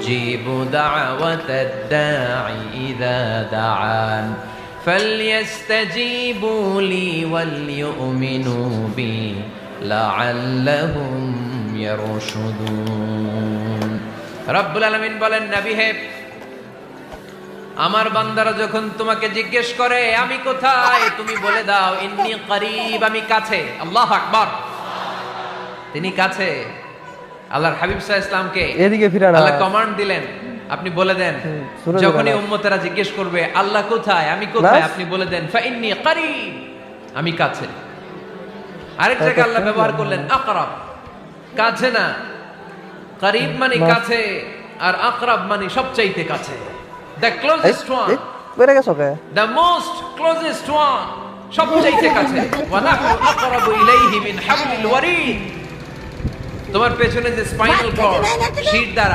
উজিবু দাওয়াতাদ দাঈ ইযা দাআন ফালইস্তাজিবু লি ওয়াল ইউমিনু বি লাআল্লাহুম ইয়ারশুদুন। রব্বুল আলামিন বলেন, নবী হে, আমার বান্দারা যখন তোমাকে জিজ্ঞেস করে আমি কোথায়, তুমি বলে দাও ইন্নী করিব, আমি কাছে। আল্লাহু আকবার, তিনি কাছে। আল্লাহর হাবিব সাল্লাল্লাহু আলাইহি ওয়াসাল্লামকে এদিকে ফিরে না। আল্লাহ কমান্ড দিলেন, আপনি বলে দেন শুনে যখনই যাবে না। উম্মতেরা জিজ্ঞেস করবে আল্লাহ কোথায়, আমি কোথায়, আপনি বলে দেন ফা ইন্নী করিব, আমি কাছে। আরেক জায়গায় আল্লাহ ব্যবহার করলেন আকরাব, কাছে না। করিব মানে কাছে, আর আকরাব মানে সবচাইতে কাছে। The closest one, বেড়ে গেছো কে? the most closest one, সবচাইতে কাছে। ওয়া নাহনু আকরাবু ইলাইহি মিন হাবলিল ওয়ারিদ। তোমার পেছনে যে স্পাইনাল কর্ড, শির দ্বারা